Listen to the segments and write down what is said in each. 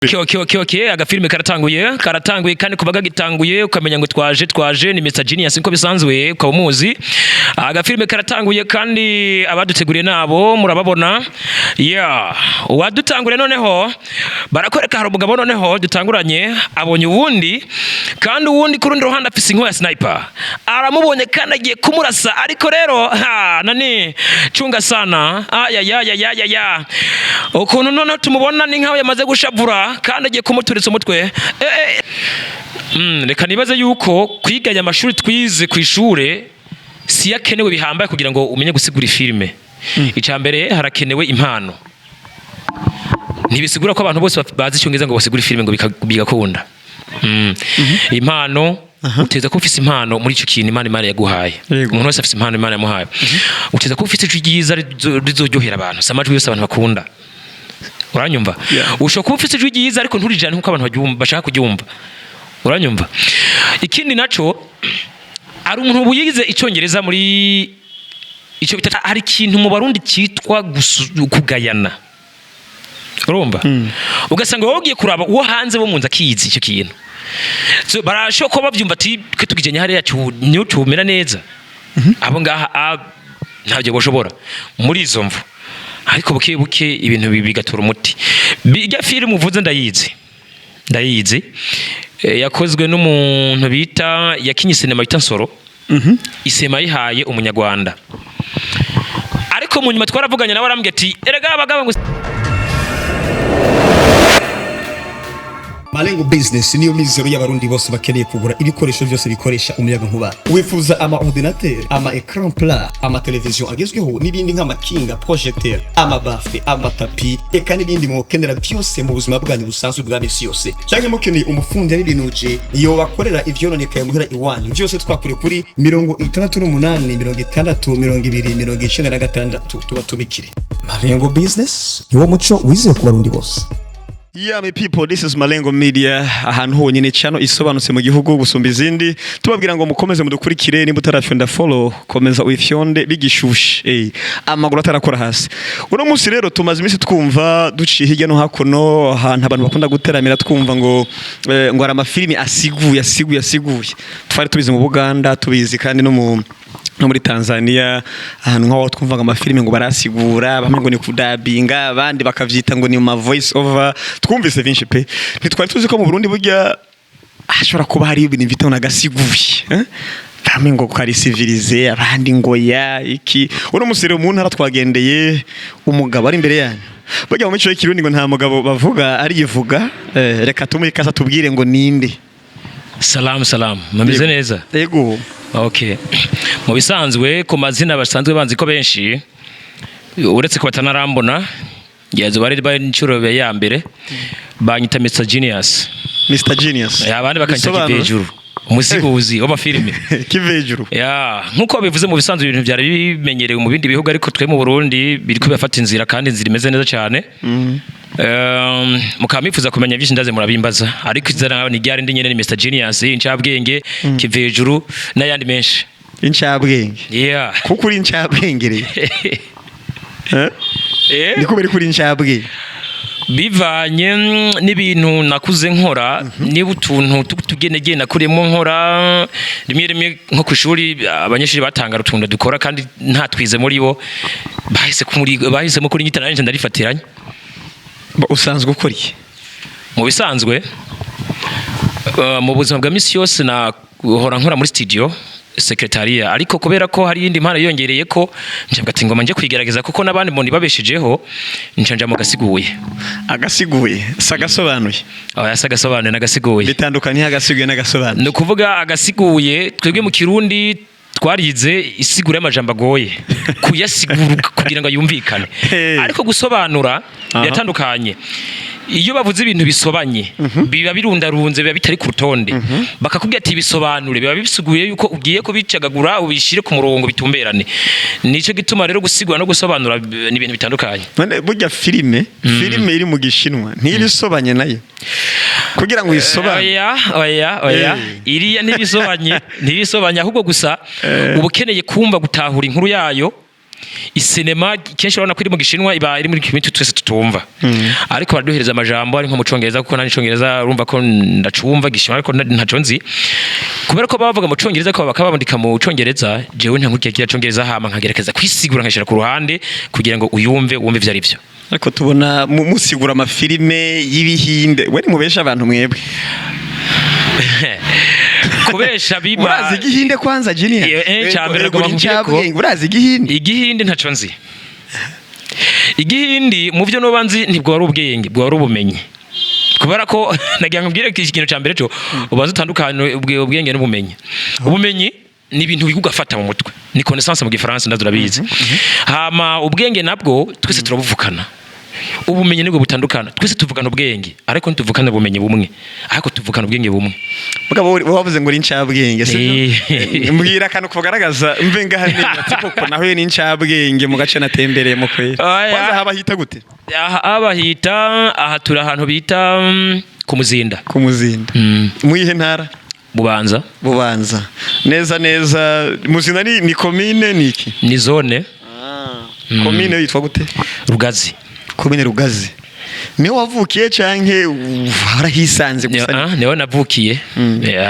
agafilme karatanguye kandi kubaga gitanguye ukamenya ngo twaje ni Mr Genius nko bisanzwe ukaba umuzi. Agafilme karatanguye kandi abaduteguriye nabo murababona. Uwadutangure noneho barakwereka hari umugabo noneho dutanguranye abonye uwundi kandi uwundi ku rundi ruhande afise inko ya sniper aramubonye kandi agiye kumurasa ariko rero nani chunga sana ukuntu noneho tumubona ni nkaho yamaze gushavura kandi agiye kumuturitsa umutwe. Reka nibaze yuko kwiganya amashuri twize ku ishure si yakenewe bihambaye kugira ngo umenye gusigura filme. Icambere harakenewe impano. Ntibisigura ko abantu bose bazi icyongereza ngo basigure filme ngo bigakunda. Impano uteza ko ufise impano muri ico kintu Imana yaguhaye. Umuntu wese afise impano Imana yamuhaye. Uteza ko ufise icyiza rizoryohera abantu. Samajwi yose abantu bakunda. Uranyumva? Ushobora kuba ufite ijwi ryiza ariko nturijane nkuko abantu bashaka kuryumva. Uranyumva? Ikindi naco ari umuntu buyigize icyongereza muri ico bitata hari ikintu mu Barundi cyitwa kugayana. Urumva? Ugasanga wowe ugiye kuraba uwo hanze bo munza kizi icyo kintu. So barashoko bavyumva ati twe tugijanye hariya cyo cyumera neza. Abo ngaha ntabyo boshobora muri izo mvu. Ariko buke ibintu bigatura umuti. Bijya filime uvuze ndayizi yakozwe n'umuntu bita yakinye sinema bita Nsoro. Isema yihaye umunyarwanda. Ariko mu nyuma twaravuganye nawe arambye ati erega abagabo ngo Malengo Business niyo mizero y'abarundi bose bakeneye kugura ibikoresho byose bikoresha umuyaga nkuba. Wifuza ama ordinateur, ama écran plat, ama television agezweho n'ibindi nk'amakinga, projecteur, ama bafle, ama tapi, eka n'ibindi mukenera byose mu buzima bwanyu busanzwe bwa misi yose. Cyangwa mukeneye umufundi y'ibinuje iyo bakorera ivyononekaye muhira iwanyu. Byose twakure kuri 68 tuba tubikire. Malengo Business niwo muco wizeye ku barundi bose. Yeah, my people, this is Malengo Media, ahantu honyine channel isobanutse mu gihugu gusumba izindi. Tubabwira ngo mukomeze mudukurikire, nimba utarafyonda follow, komeza uyifyonde bigishushe. Amaguru atarakora hasi. Uno munsi rero tumaze imisi twumva duciye hirya no hakuno, ahantu abantu bakunda guteramira twumva ngo ari amafilimi asiguye. Twari tubizi mu Buganda, tubizi kandi no muri Tanzania, ahantu nkaho twumvaga amafilimi ngo barasigura, bamwe ngo ni kudabinga, abandi bakavyita ngo ni ma voice over. Twumvise vinshi pe. Ntitwari tuzi ko mu Burundi burya ashobora kuba hari ibintu bitona gasiguye. Bamwe ngo kari civilize, abandi ngo iki. Uno musire mu ntara twagendeye umugabo ari imbere yanyu. Burya mu mico y'ikirundi ngo nta mugabo bavuga arivuga. Reka tumuye kasa tubwire ngo ninde. Salam. Mamize neza. Yego. Okay. Mu bisanzwe ku mazina basanzwe banzi ko benshi uretse ko batanarambona yazo bari incuro ya mbere banyita Mr Genius. Abandi bakanyita Kivejuru. Umusiguzi w'amafilime. Kivejuru. Nkuko bivuze mu bisanzwe ibintu byari bimenyerewe mu bindi bihugu ariko twe mu Burundi biri kubafata inzira kandi inzira imeze neza cyane. Mukamifuza kumenya byinshi ndaze murabimbaza ariko izana ni ryari ndi nyene ni Mr Genius incabwenge Kivejuru n'ayandi menshi. Incabwenge. Kuko uri incabwenge. Niko bari kuri incabwenge. Bivanye n'ibintu nakuze nkora ni utuntu tugenegeye nakuremo nkora rimwe nko ku ishuri abanyeshuri batanga rutunda dukora kandi nta twize muri bo bahise muri nyita nanje ndarifatiranye. Usanzwe ukora iki? Mu bisanzwe mu buzima bwa misi yose na hora nkora muri studio secretariat ariko kubera ko hari indi mpano yongereye ko njabwa ati ngoma nje kwigerageza kuko nabandi mboni babeshijeho njanja mu agasiguye sagasobanuye sagasobanuye nagasiguye bitandukanye agasiguye n'agasobanuye no kuvuga agasiguye twebwe mu Kirundi twarize isigura y'amajambo agoye kuyasigura kugira ngo yumvikane ariko gusobanura yatandukanye. Iyo bavuze ibintu bisobanye biba birundarunze biba bitari ku rutonde bakakubwira ati bisobanure biba bisuguye yuko ugiye kubicagagura ubishire ku murongo bitumberane. Nico gituma rero gusigura no gusobanura ni ibintu bitandukanye. Burya filime iri mu Gishinwa ntirisobanye nayo kugira ngo isobane. Oya iriya ntibisobanye ahubwo gusa ubukeneye kumva gutahura inkuru yayo isinema kenshi urabona ko iri mu gishinwa iba iri muri kimwe twese tutumva ariko baraduhereza amajambo ari nko mu congereza kuko nani congereza urumva ko ndacumva gishinwa ariko ntaco nzi kubera ko bavuga mu congereza ko bakabandika mu congereza jewe nta nkurya kira congereza hama nkagerekeza kwisigura nkashira ku ruhande kugira ngo wumve ivyo ari byo ariko tubona musigura amafilime y'ibihinde we mubesha abantu mwebwe kubesha biba urazi igihinde kwanza Junior cyambere ngo urazi igihinde ntaco nzi igihindi mu byo noba nzi ntibwo wari ubwenge bwo wari ubumenyi kubera ko nagira nkubwire ikintu cyambere cyo ubanza utandukanye ubwenge n'ubumenyi ubumenyi ni ibintu bigugafata mu mutwe ni connaissance mu gifaransa ndazurabizi hama ubwenge nabwo twese turabuvukana ubumenyi nibwo butandukana twese tuvukana ubwenge ariko ntituvukana ubumenyi bumwe ariko tuvukana ubwenge bumwe mugabo wavuze ngo uri incabwenge mbwira akantu kugaragaza mve ngahane atiko naho ni incabwenge mu gace natembereye mu kwera kwanza haba hita gute aha hita aha turi ahantu bita ku Muzinda muyihe ntara Bubanza neza Muzinda ni commune niki ni zone commune yitwa gute Rugazi niho wavukiye canke harahisanze gusa niho navukiye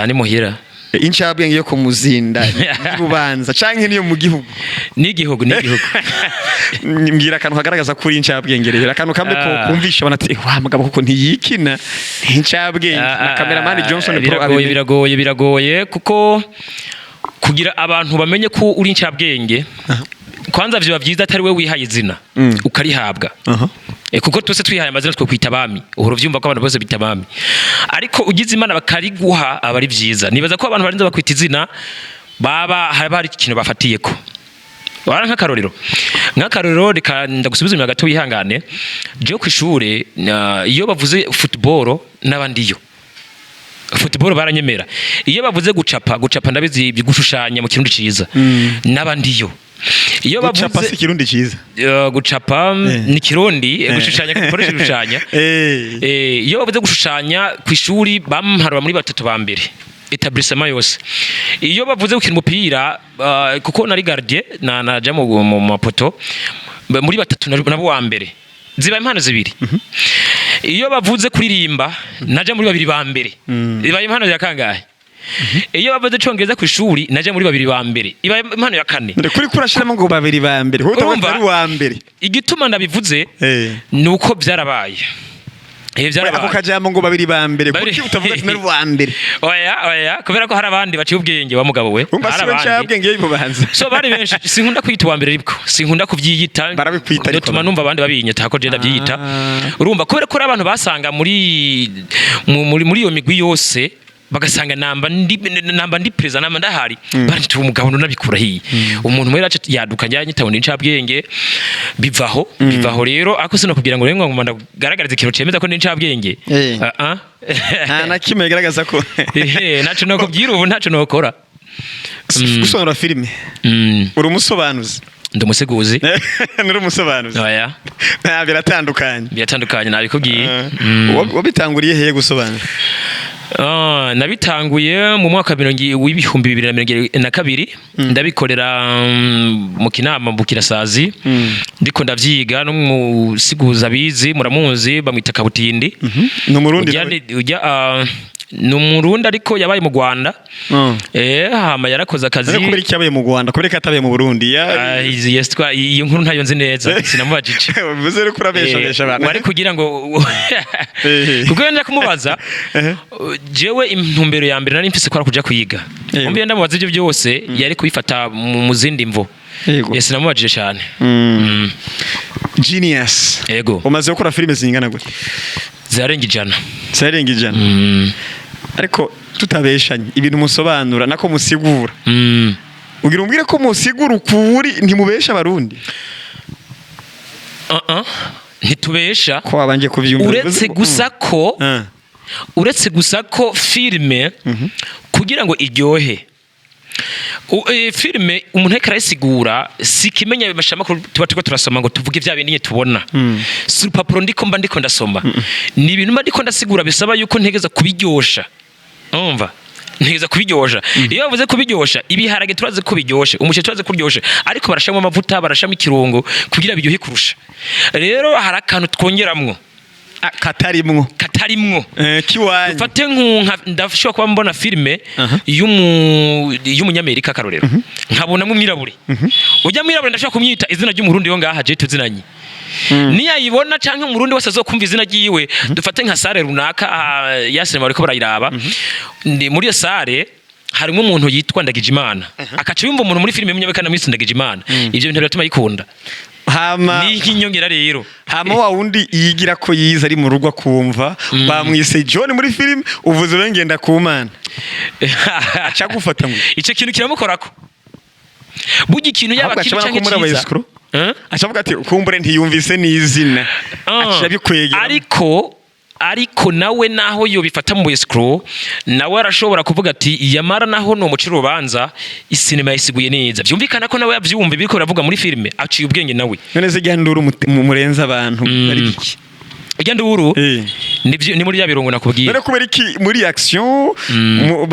ni muhira incabwenge yo ku Muzinda Bubanza canke niyo mu gihugu n'igihugu mbwira akantu kagaragaza kuri incabwenge rero akantu kamwe ko kumvisha banati wa mugabo kuko ntiyikina incabwenge na cameraman Johnson biragoye kuko kugira abantu bamenye ko uri incabwenge kwanza vyo bavyiza atari we wihaye izina ukarihabwa kuko twese twihaye amazina two kwita abami uhoro vyumva ko abantu bose bita abami ariko ugize imana bakariguha abari vyiza nibaza ko abantu barinze bakwita izina haba hari ikintu bafatiyeko wara nk'akarorero reka ndagusubiza inyuma gato wihangane je ku ishure iyo bavuze football n'abandiyo football baranyemera iyo bavuze gucapa ndabizi gushushanya mu kirundi ciza n'abandiyo iyo bavuze ikirundi ciza gucapa ni kirundi gushushanya koresha gushushanya iyo bavuze gushushanya ku ishuri bamharwa muri batatu ba mbere etablissement yose iyo bavuze gukina umupira kuko nari gardien naja mu mapoto muri batatu nabo wa mbere ziba impano zibiri iyo bavuze kuririmba naja muri babiri ba mbere ziba impano ya kangahe iyo bavuze congereza ku ishuri naje muri babiri ba mbere iba impano ya kane kuri kurashiramo ngo babiri ba mbere urumva ari wa mbere igituma ndabivuze nuko byarabaye ako kajambo ngo babiri ba mbere kuki utavuga ati nari wa mbere oya kubera ko hari abandi baciye ubwenge wa mugabo we hari abandi y'Ibubanza so bari benshi sinkunda kwita wa mbere ariko sinkunda kuvyiyita barabikwita ariko dutuma numva abandi babinyita ko je ndavyiyita urumva kubera ko abantu basanga muri iyo migwi yose bagasanga namba ndi preza namba ndahari bari umugabo nabikura hiye umuntu mwera yaduka njyanye tabone incabwenge bivaho rero ako sino kugira ngo rengo ngomba ndagaragariza ikintu cemeza ko ndi incabwenge na kimwe garagaza ko naco no kubyira ubu naco nokora gusonora filime uri umusobanuzi ndumuseguzi nuri umusobanuzi oya biratandukanye nabikubwiye wabitanguriye hehe gusobanura nabitanguye mu mwaka w'ibihumbi 2022 ndabikorera mu Kinama mu Kirasazi ndiko ndavyiga no musiguza bizi muramuzi bamwita Kabutindi n'umurundi ni umurundi ariko yabaye mu Rwanda hama yarakoze akazi kubera iki yabaye mu Rwanda kubera atabaye mu Burundi iyo nkuru ntayo nzi neza sinamubajije bivuze ko urabesha abantu bari kugira ngo kuko yenda kumubaza jewe intumbero ya mbere nari mfise ko kuja kuyiga umbiye ndamubaza ibyo byose yari kubifata mu zindi mvo sinamubajije cyane Genius yego umaze gukora filime zingana gute zarenga ijana ariko tutabeshanye ibintu musobanura nako musigura ugira umbwire ko musigura ukuri ntimubesha abarundi ntitubesha ko abanje kuvyumva uretse gusa ko filime kugira ngo iryohe filime umuntu ariko arayisigura sikimenya bimashama ko tuba turiko turasoma ngo tuvuge vya bintu tubona si urupapuro ndiko ndasoma ni ibintu mba ndiko ndasigura bisaba yuko ntegeza kubiryosha umva ntegeza kubiryosha iyo bavuze kubiryosha ibiharage turaze ko biryoshe umuceri turaze kuryoshe ariko barashamo amavuta barashamo ikirungo kugira biryohe kurusha rero hari akantu twongeramwo katarimwo kiwanyu dufate ndashobora kuba mbona filime y'umunyamerika karorero nkabonamo umwirabure ujya mwirabure ndashobora kumwita izina ry'umurundi yo ngaha je tuzinanye niyayibona canke umurundi wese azokumva izina ryiwe dufate nka sare runaka ya sinema bariko barayiraba muri iyo sare harimo umuntu yitwa Ndagijimana akaca yumva umuntu muri filime y'umunyamerika na Miss Ndagijimana ivyo bintu biratuma yikunda ni ikinyongera rero hama wa wundi yigira ko yiza ari mu rugo akumva bamwise John muri film uvuze ngenda kumana aca gufata ngo ico kintu kiramukorako bugi kintu yaba kibi canke cyiza acavuga ati kumbure ntiyumvise n'izina aca bikwegera ariko nawe naho yo bifata mu escrow nawe arashobora kuvuga ati yamara naho no muciro rubanza isinema yisiguye neza byumvikana ko nawe yavyumva biriko baravuga muri filime aciye ubwenge nawe none ze gyanduru murenza abantu ari iki gyanduru ni muri ya birongo nakubwiye none kubera iki muri action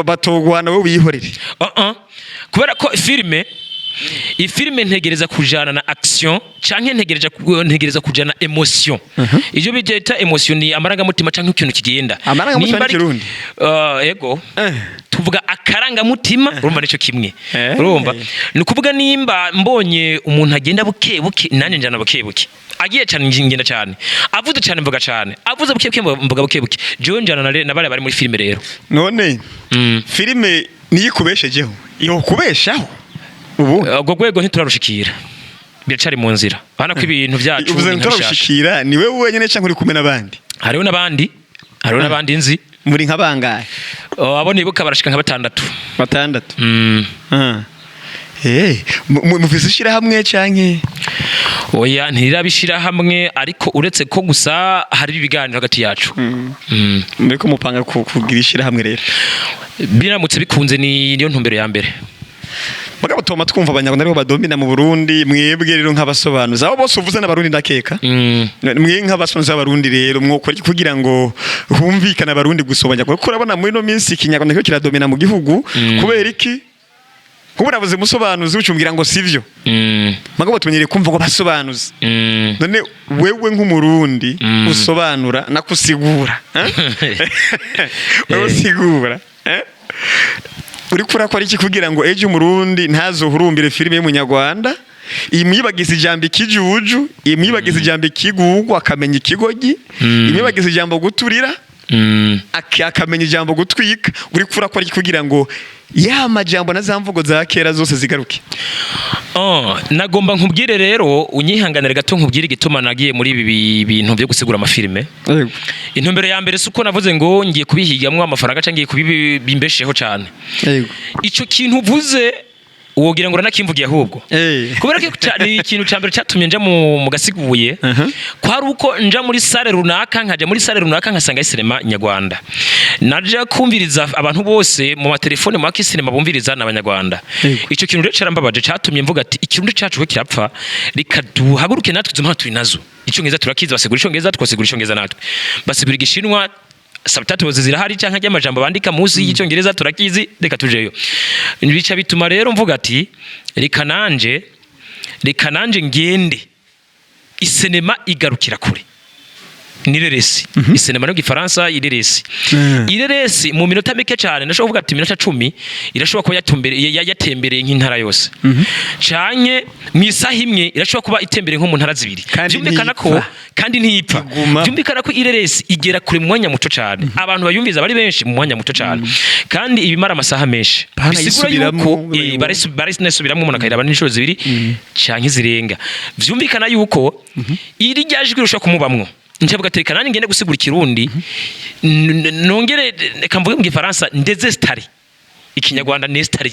batogwana we wihorere kubera ko filime ntegereza kujana na action canke ntegereza kujana emotion ivyo bijeta emotion ni amarangamutima canke ikintu kigenda amarangamutima kirundi yego tuvuga akarangamutima urumva nico kimwe urumva ni kuvuga nimba mbonye umuntu agenda buke nanje njana buke agiye cyane ngenda cyane avuze cyane mvuga cyane avuze buke mvuga buke je njana na bari muri filime rero none filime niyikubeshejeho iyo kubeshaho ubwo gwego ntiturarushikira biracari mu nzira bana ko ibintu byacu uvuze nturarushikira ni wewe wenyene canke uri kumwe nabandi hariho nabandi nzi muri nkabangaye abo nibuka barashika nka batandatu muvise ishira hamwe canke oya ntirabishira hamwe ariko uretse ko gusa hari ibiganiro hagati yacu mbeko mupanga kugira ishira hamwe rero biramutse bikunze ni yo ntumbero ya mbere Bagabo toma twumva abanyarwanda aribo badomina mu Burundi mwebwe rero nk'abasobanuzi abo bose uvuze n'abarundi ndakeka mwe nk'abasobanuzi b'abarundi rero mwokora kugira ngo humvikana abarundi gusobanya kuko urabona muri no minsi ikinyarwanda cyo kiradomina mu gihugu kubera iki kuko navuze musobanuzi ucumbwira ngo sivyo bagabo tumenyereye kumva ngo basobanuzi none wewe nk'umurundi usobanura nakusigura usigura uri kurakora iki kugira ngo ejo umurundi ntazohurumbire filime y'umunyarwanda imwibagiza ijambo ikijuju imwibagiza ijambo ikigugu akamenya ikigogi imwibagiza ijambo guturira akamenya ijambo gutwika uri kurakora iki kugira ngo ya majambo na zamvugo za kera zose zigaruke nagomba nkubwire rero unyihanganire gato nkubwire igituma nagiye muri ibi bintu byo gusigura amafilime intumbero ya mbere suko navuze ngo ngiye kubihigamwe amafaranga cangiye kubibimbesheho cyane ico kintu uvuze wogira ngo uranakimvugiye ahubwo kubera ko ni ikintu cyambere cyatumye nja mu gasiguye kwari uko nja muri sale runaka nkaja muri sale runaka nkasanga isinema nyarwanda naje kumviriza abantu bose mu matelefone mu akisinema bumviriza n'abanyarwanda ico kintu rero carambabaje cyatumye mvuga ati ikirundi cyacu ko kirapfa rikaduhaguruke natwe tuzuma turi nazo icyongereza turakiza basigura icyongereza twasigura icyongereza natwe basigura igishinwa subtitles zirahari canke y'amajambo bandika munsi y'icyongereza turakizi reka tujeyo bica bituma rero mvuga ati reka nanje ngende isinema igarukira kure nireresi isinema no gifaransa ireresi mu minota mike cyane ndashobora kuvuga ati minota 10 irashobora kuba yatembereye nk'intara yose canke mu isaha imwe irashobora kuba itembereye nko mu ntara zibiri byumvikana ko kandi ntipfa byumvikana ko ireresi igera kure mu mwanya muto cyane abantu bayumviza bari benshi mu mwanya muto cyane kandi ibimara amasaha menshi bisigura yuko barisubiramwe umuntu akayiraba n'inshuro zibiri canke zirenga byumvikana yuko iri ryajwe rushaka kumubamwo njavuga ati kanani ngende gusigura ikirundi nongere kamvuge mu gifaransa ndeze stari ikinyarwanda ne stari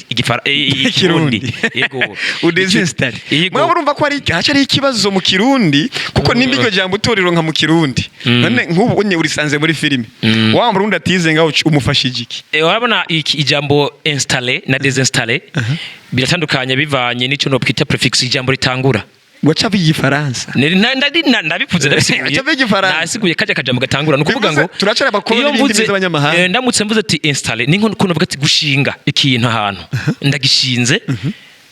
ikirundi yego udeze stari mwa urumva ko ari ari ikibazo mu kirundi kuko nimba iryo jambo utorero nka mu kirundi none nk'ubu unye urisanze muri filime wa murundi atize ngaho umufashije iki urabona ijambo installer na désinstaller biratandukanye bivanye n'ico no twita prefix ijambo ritangura Wacha igifaransa. Ndabivuze ndabisiguye. Wacha igifaransa. Nasiguye kaje kajambo gatangura no kuvuga ngo turacara abakuru n'ibindi by'abanyamahanga. Ndamutse mvuze ati installer ni nko kuvuga ati gushinga ikintu ahantu. Ndagishinze.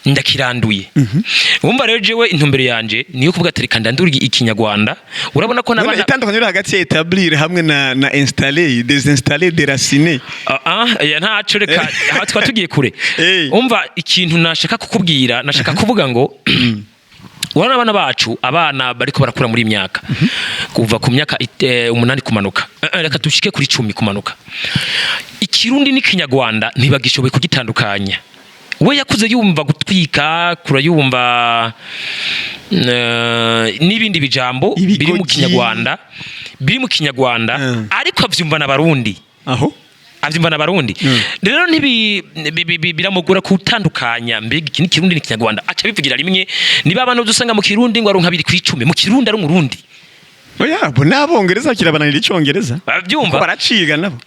Ndakiranduye. Wumva rero jewe intumbero yanje niyo kuvuga ati reka ndandurye ikinyarwanda. Urabona ko nabana itandukanye hagati ya établir hamwe na installer, désinstaller, déraciner. Ya ntaco reka twa tugiye kure. Umva ikintu nashaka kukubwira, nashaka kuvuga ngo wana abana bacu abana bariko barakura muri imyaka kuva ku myaka 8 kumanuka reka dushike kuri 10 kumanuka. Ikirundi n'ikinyarwanda ntibagishoboye kugitandukanya. We yakuze yumva gutwika kurayumva n'ibindi bijambo biri mu kinyarwanda ariko avyumva n'abarundi avyumva n'abarundi rero biramugura kutandukanya mbega iki n'ikirundi n'ikinyarwanda aca bivugira rimwe niba abantu dusanga mu kirundi ngo aronka 2 kuri 10 mu kirundi ari umurundi. Oya bo nabongereza kirabananira icyongereza bavyumva baraciga nabo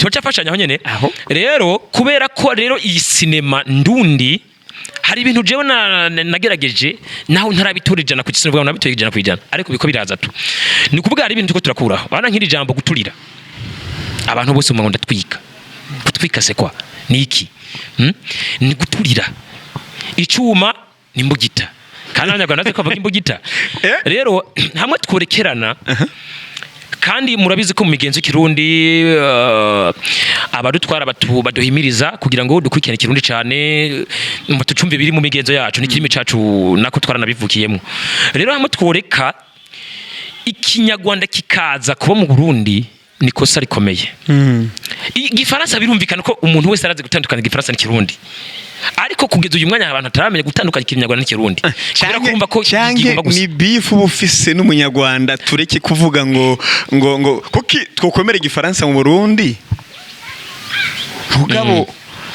tocafashanya aho nyene rero kubera ko rero iyi sinema ndundi hari ibintu jewe nagerageje naho ntarabitorejana ku kisinema nabitorejana ku ijana ariko biko biraza tu ni kuvuga hari ibintu tuko turakura bana nkiri jambo guturira abantu bose mu ngunda gutwika se kwa niki ni guturira icuma ni mbugita kandi abanyarwanda natwe twavuga imbugita rero hamwe tworekerana kandi murabizi ko mu migenzo y'ikirundi abadutwara baduhimiriza kugira ngo dukurikirane ikirundi cyane tucumve biri mu migenzo yacu n'ikirimi cacu nako twaranabivukiyemo rero hamwe tworeka ikinyarwanda kikaza kuba mu Burundi ni kosa rikomeye. Igifaransa birumvikana ko umuntu wese arazi gutandukanya igifaransa n'ikirundi ariko kugeza uyu mwanya abantu ataramenya gutandukanya ikinyarwanda n'ikirundi kubera kumva ko igomba gusa ni bifu bufise n'umunyarwanda tureke kuvuga ngo kuki twokomera igifaransa mu Burundi mugabo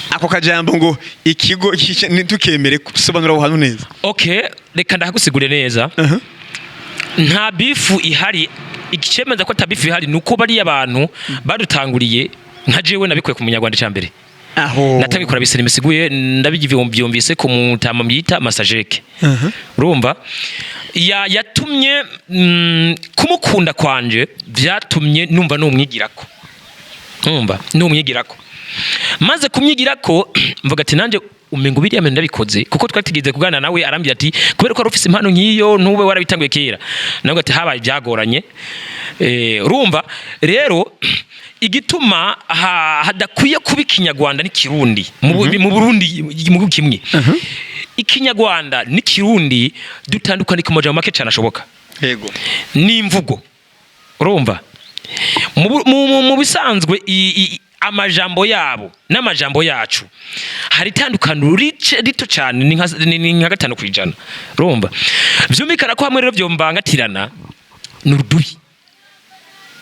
ako kajambo ngo ikigo ntitukemere kusobanura aho neza. Okay reka ndahagusigure neza nta bifu ihari ikicemeza ko tabifu ihari nuko bari abantu badutanguriye nka jewe nabikuye ku munyarwanda cyambere natabikora bisene misiguye ndabivyumvise ko mutama myita masajeke urumva yatumye kumukunda kwanje byatumye numva numwigirako maze kumyigirako mvuga ati nanje umengo biriya mende ndabikoze kuko twatigeze kugana nawe arambira ati kubera ko arufise impano nkiyo ntube warabitanguye kera nawe ati habaye byagoranye urumva rero igituma hadakwiye kuba ikinyarwanda n'ikirundi mu Burundi mu kimwe ikinyarwanda n'ikirundi dutandukanye ku majambo make cyane ashoboka yego n'imvugo urumva mu bisanzwe amajambo yabo n'amajambo yacu hari tandukano rito cyane ni nka 5% urumva byumvikana ko hamwe rero byo mbangatirana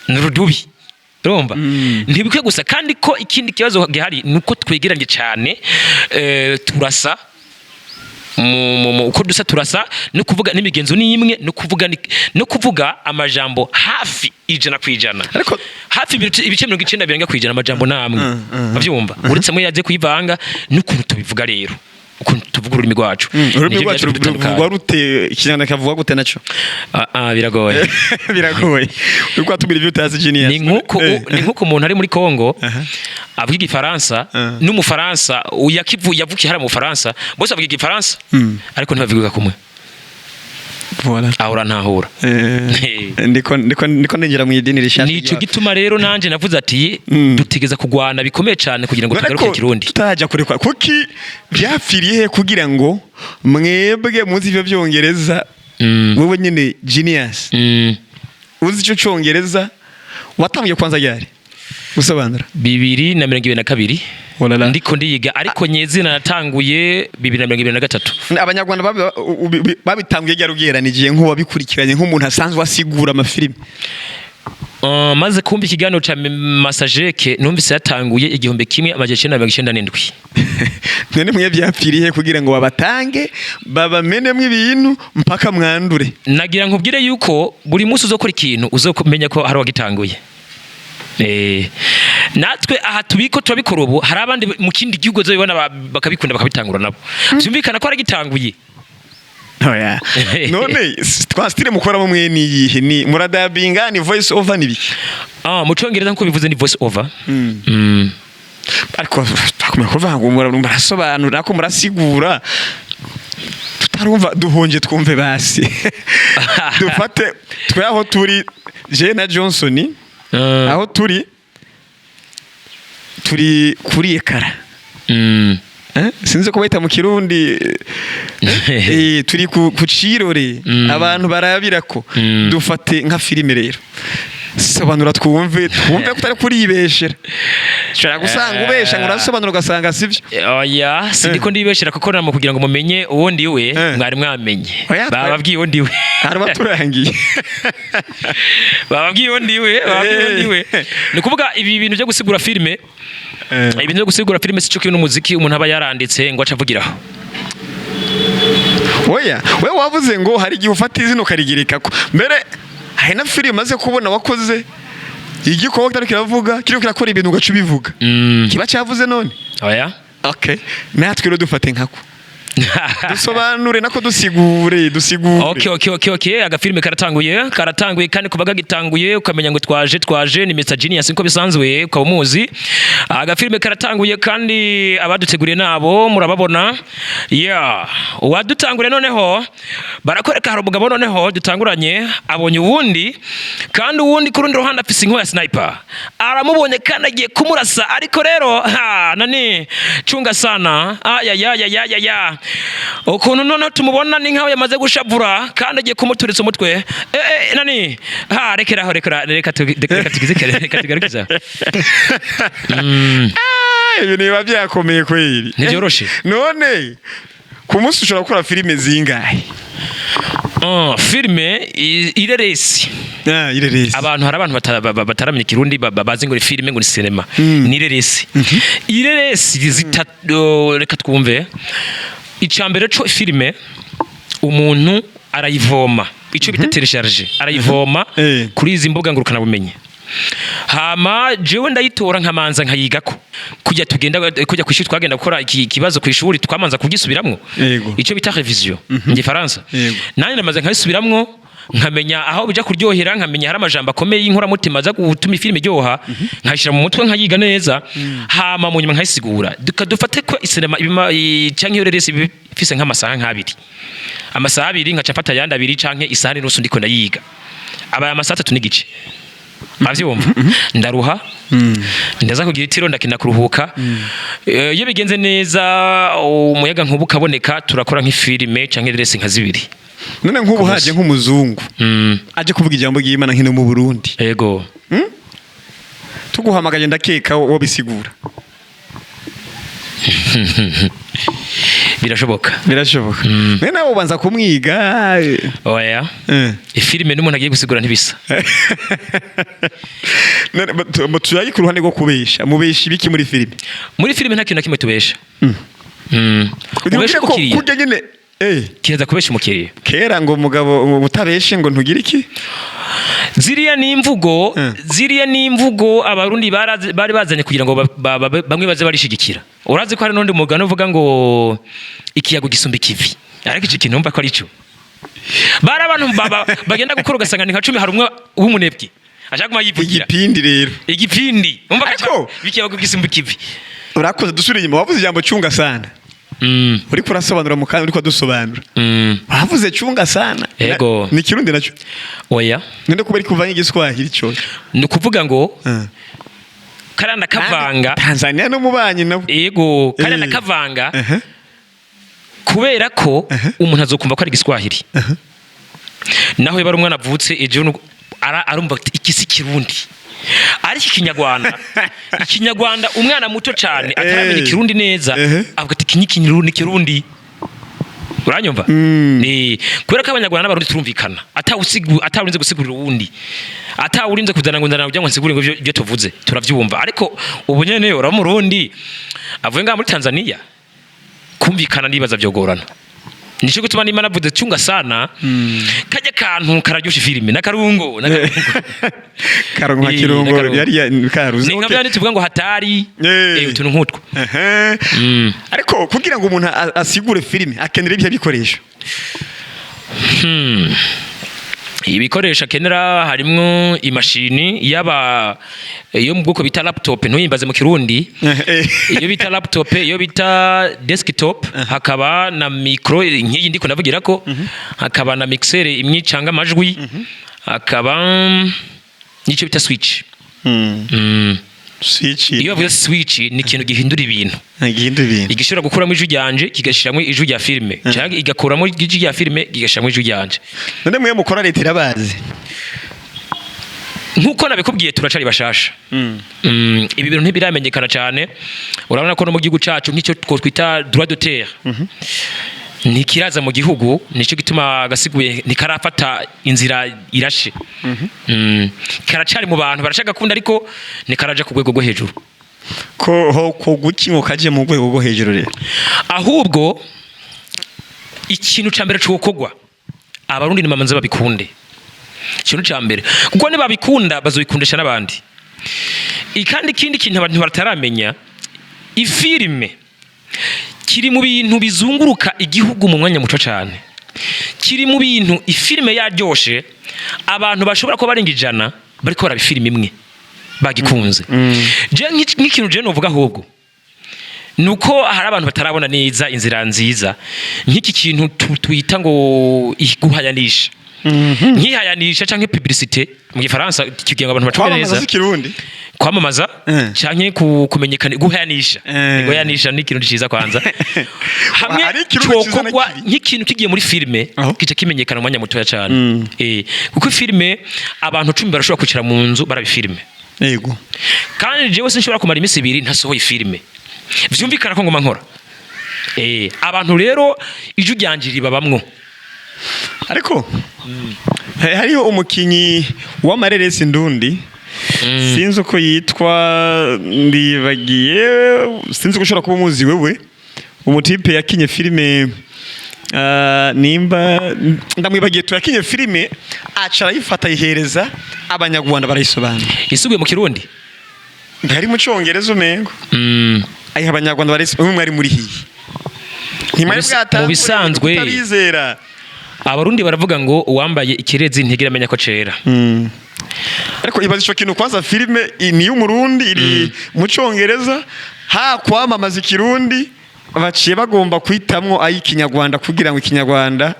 nurudubi urumva ntibikwe gusa kandi ko ikindi kibazo gihari nuko twegeranye cyane turasa uko dusa turasa no kuvuga n'imigenzo ni imwe no kuvuga amajambo hafi 100% ariko hafi ibice 90 birenga kwijana amajambo namwe bavyumva uretse mwe yaje kuyivanga n'ukuntu tubivuga rero ukuntu tuvuga ururimi rwacu ururimi rwacu ruvugwa rute ikinyarwanda kavuga gute naco biragoye uriko atubira ivyo utazi genius ni nkuko umuntu ari muri Kongo avuga igifaransa n'umufaransa yavukiye hari mu Faransa bose avuga igifaransa ariko ntibavuga kumwe voilà ahora ntahura ndiko nengera mu idini rishasha nico gituma rero nanje navuze ati dutegeza kugwana bikomeye cyane kugira ngo tugaruke kirundi tutaja kurekwa kuki byafiriye kugira ngo mwebwe muzi ivyo byongereza wewe nyine genius uzi ico cyongereza watangiye kwanza ryari usobanura 2022 ndiko ndiyiga ariko nyezina natanguye 2023 abanyarwanda babitanguye ryarugeranigiye nko wabikurikiranye nk'umuntu asanzwe asigura amafilime maze kumva ikiganiro ca Masajeke numvise yatanguye 1997 none mwe byapfiriye kugira ngo babatange babamenemwe ibintu mpaka mwandure nagira nkubwire yuko buri munsi uzokora ikintu uzokumenya ko hari wagitanguye natwe aha tubiko turabikora ubu hari abandi mu kindi gihugu zo bibona bakabikunda bakabitangura nabo byumvikana ko aragitanguye oya none twastire mukora mwe ni yihe ni muradabinga ni voice over ni biki mu Congereza nko bivuze ni voice over ariko takumenya kuvuga ngo murasobanura ko murasigura tutarumva duhonje twumve basi dufate twe aho turi je na Johnson aho turi kuri ekara sinzi ko bayita mu Kirundi turi ku cirore abantu barabirako dufate nka filime rero sobanura twumve kutari kuribeshera shaka gusanga ubesha ngurasobanura ugasanga sivyo oya sindiko ndibeshera kuko namo kugira ngo mumenye uwo ndiwe mwari mwamenye bababwiye uwo ndiwe hari baturangiye bababwiye uwo ndiwe ni kuvuga ibi bintu byo gusigura filime ibintu byo gusigura filime sico kintu umuziki umuntu aba yaranditse ngo acavugiraho oya we wavuze ngo hari gihe ufata izino karigirika ko mbere hari na filime maze kubona wakoze igikoko kitari kiravuga kiriko kirakora ibintu ugacu bivuga kiba cyavuze none oya okay natwe rero dufate nkako dusobanure nako dusigure okay agafilime karatanguye kandi kubaga gitanguye ukamenya ngo twaje ni Mr Genius nko bisanzwe kwa umuzi agafilime karatanguye kandi abaduteguriye nabo murababona wadutangure noneho barakoreka hari umugabo noneho dutanguranye abonye uwundi kandi uwundi kurundi ruhande afise inko ya sniper aramubonye kandi agiye kumurasa ariko rero nani chunga sana ya ukuntu none tumubona ni nkaho yamaze gushavura kandi agiye kumuturitsa umutwe nani reka tugarukiza ibintu biba byakomeye kweri ntivyoroshe none ku munsi ushobora gukora filime zingahe filime ireresi abantu hari abantu bataramenya Kirundi bazi ngo filime ngo ni cinema ni ireresi zitatu reka twumve icambere cyo filime umuntu arayivoma ico bita telecharge arayivoma kuri izi mbuga ngurukana bumenye hama jewe ndayitora nkamanza nkayigako kujya kwishuri twagenda gukora ikibazo kwishuri twamanza kugisubiramwo ico bita revision ngi Faransa nanye namaze nkayisubiramwo nkamenya aho bija kuryohera nkamenya hari amajambo akomeye y'inkora mutima za gutuma filime iryoha nkashira mu mutwe nkayiga neza hama mu nyuma nkayisigura dufate ko cinema canke yorerese bifise nk'amasaha nk'abiri amasaha abiri nkaca mfata yandi abiri canke isahani nusu ndiko ndayiga aba amasaha 3 n'igice mavyumva ndaruha ndaza kugira itiro ndakina kuruhuka iyo bigenze neza umuyaga nkubu kaboneka turakora nk'ifilime canke rerese nka zibiri none nk'ubu haje nk'umuzungu aje kuvuga ijambo ry'Imana nkino mu Burundi yego tuguhamagaje ndakeka wo bisigura birashoboka none nawe ubanza kumwiga oya ifilime n'umuntu agiye gusigura ntibisa none tuyayi ku ruhande rwo kubesha mubesha ibiki muri filime nta kintu na kimwe tubesha ubesha kurya nyine kireza kubesha umukiriya kera ngo umugabo utabeshe ngo ntugire iki ziriya ni imvugo abarundi bari bazanye kugira ngo bamwe baze barishigikira urazi ko hari n'undi mugano uvuga ngo ikiyago gisumba ikivi ariko iki kintu umva ko ari cyo bari abantu bagenda gukora ugasanga ni nka 10 hari umwe w'umunebwe ashaka kuma yivugira igipindi rero igipindi umva ko ikiyago gisumba ikivi urakoze dusubire inyuma wavuze ijambo cunga sana uri kurasobanura mu kandi uriko dusobanura wavuze cunga sana yego ni Kirundi naco oya nende kubera kuvanye igiswahili cyo ni kuvuga ngo karanda kavanga Tanzania no mubanyi nabo yego karanda kavanga kubera ko umuntu azokumva ko ari igiswahili naho yaba umwana avutse ejo arumva ikisi Kirundi ari ikinyarwanda umwana muto cyane ataramenya Kirundi neza avuga ati Kirundi uranyumva kubera ko abanyarwanda n'abarundi turumvikana atawurinze gusigurira uwundi atawurinze kuzana ngo kugira ngo nsigure ngo ibyo tuvuze turavyumva ariko ubu nyene uramurundi avuye ngaha muri Tanzania kumvikana nibaza byogorana nico gutuma n'Imana avuze cunga sana kajya kantu kararyosha filime nakarungo karongo kirungo yari karuzi ni nkabya tuvuga ngo hatari utuntu nkutwo ariko kugira ngo umuntu asigure filime akenera ibyo bikoresho ibikoresho akenera harimwo imashini yo mu bwoko bita laptop ntuyimbaze mu kirundi iyo bita laptop iyo bita desktop hakaba na micro nk'iyi ndiko ndavugira ko hakaba na mixer imyicanga amajwi hakaba n'icyo bita switch switch iyo bavuze switch ni ikintu gihindura ibintu igishobora gukuramo ijwi ryanje kigashiramo ijwi rya filme cyangwa igakuramo ijwi rya filme kigashiramo ijwi ryanje none mwe mukora leta irabazi nkuko nabikubwiye turacari bashasha ibi bintu ntibiramenyekana cyane urabona ko no mu gihugu cacu nk'icyo twita droit d'auteur ntikiraza mu gihugu nicyo gituma gasiguye ntikarafata inzira irashe karacari mu bantu barashaka kunda ariko nikaraja ku rwego rwo hejuru ko guki ngo kaje mu rwego rwo hejuru rero ahubwo ikintu ca mbere cokogwa abarundi nimamanze babikunde ikintu ca mbere kuko nibabikunda bazobikundisha n'abandi ikandi kindi kintu abantu bataramenya ifilime kiri mu bintu bizunguruka igihugu mu mwanya muto cyane kiri mu bintu ifilime yaryoshe abantu bashobora kuba barenga 100 bariko barabifilime imwe bagikunze je nk'ikintu je novuga ahubwo nuko hari abantu batarabona neza inzira nziza nk'iki kintu twita ngo iguhayanisha nkihayanisha canke publicité mu gifaransa kigenga abantu bacumva neza kwamamaza canke kumenyekana guhayanisha guhayanisha ni ikintu ciza kwanza hamwe cokogwa nk'ikintu kigiye muri filme kica kimenyekana mu mwanya mutoya cyane kuko filme abantu 10 barashobora kwicara mu nzu barabifilme yego kandi jewe sinshobora kumara imisi 2 ntasohoye filme vyumvikana ko ngoma nkora abantu rero iju ryanjiri babamwo ariko hariho umukinyi w'amareresi ndundi sinzi uko yitwa ndibagiye sinzi ko ushobora kuba umuzi wewe umutipe yakinye filime nimba ndamwibagiye yakinye filime acara yifata yihereza abanyarwanda barayisobanura isubiye mu kirundi ntari mu cyongereza umengo ayiha abanyarwanda barayisobanura mwari muri hiyi ntimari bwata mu bisanzwe utabizera abarundi baravuga ngo uwambaye ikirezi ntigira amenya ko cera ariko ibaze ico kintu kwanza filime ni y'umurundi iri mu cyongereza ha kwamamaza ikirundi baciye bagomba kwitamwo ayikinyarwanda kugira ngo ikinyarwanda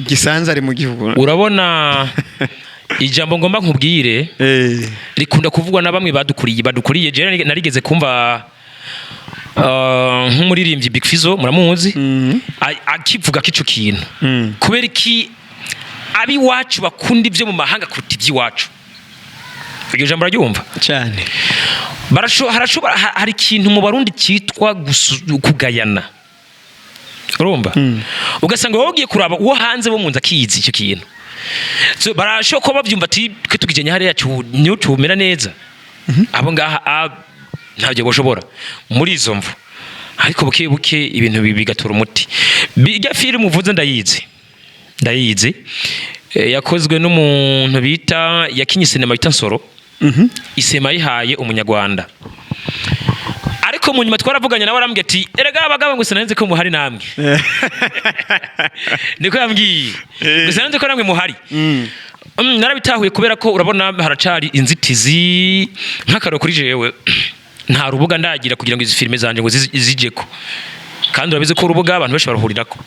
gisanzare mu gihugu urabona ijambo ngomba nkubwire rikunda kuvugwa na bamwe badukuriye je narigeze kumva nk'umuririmbyi Big Fizzo muramuzi akivuga kico kintu kubera iki abi wacu bakunda ivyo mu mahanga kuruta ivy'iwacu iryo jambo raryumva cyane harashobora hari ikintu mu barundi cyitwa kugayana urumva ugasanga wowe ugiye kuraba uwo hanze bo munza kizi icyo kintu so barashobora kuba bavyumva ati twe tugijanye hari yacu niyo tumera neza abo ngaha ntabyo boshobora muri izo mvu ariko buke buke ibintu bigatora umuti bijya filime uvuze ndayizi yakozwe n'umuntu bita yakinye sinema bita Nsoro isema yihaye umunyarwanda ariko mu nyuma twaravuganye nawe arambwiye ati erega abagabo ngo sinanze ko muhari namwe niko yambwiye ngo sinanze ko namwe muhari narabitahuye kubera ko urabona haracari inzitizi nk'akaro kuri jewe nta rubuga ndagira kugira ngo izi filime zanje ngo zijeko kandi urabize ko urubuga abantu benshi baruhurirako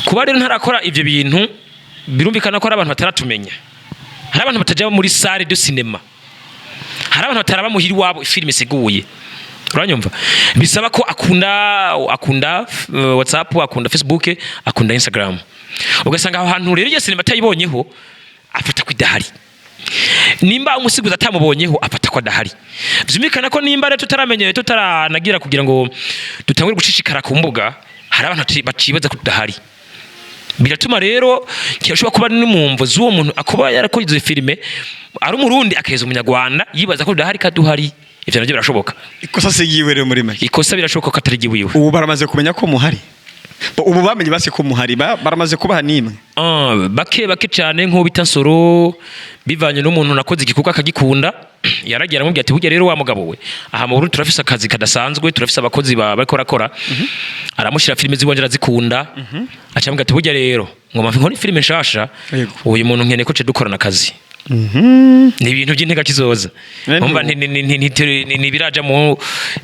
kuba rero ntarakora ivyo bintu birumvikana ko ari abantu bataratumenya hari abantu batajya muri salle de cinéma hari abantu bataraba muhiri wabo filime seguye uranyumva bisaba ko akunda WhatsApp akunda Facebook akunda Instagram ugasanga aho hantu rero iyo sinema tayibonyeho afata kwidahari nimba umusiguza atamubonyeho afata ko adahari byumvikana ko nimba rero tutaramenye tutaranagira kugira ngo dutangure gushishikara ku mbuga hari abantu bacibaza kudahari biratuma rero cyashobora kuba n'umumvo z'uwo muntu akuba yarakoze filime ari umurundi akeza umunyarwanda yibaza ko dahari kaduhari ivyo navyo birashoboka ikosa sigiwe rero muri make ikosa birashoboka katari giwiwe ubu baramaze kumenya ko muhari ubu bamenye base ko muhari baramaze kubaha nimwe bake cyane nko bita Nsoro bivanye n'umuntu nakoze igikuka akagikunda yaragiye aramubwira ati burya rero wa mugabo we aha mu Burundi turafise akazi kadasanzwe turafise abakozi bariko rakora aramushira filime ziwanje arazikunda acamubwira ati burya rero ngoma nkoni filime nshasha uyu muntu nkene ko ce dukorana akazi ni ibintu by'intega kizoza umva ni biraja mu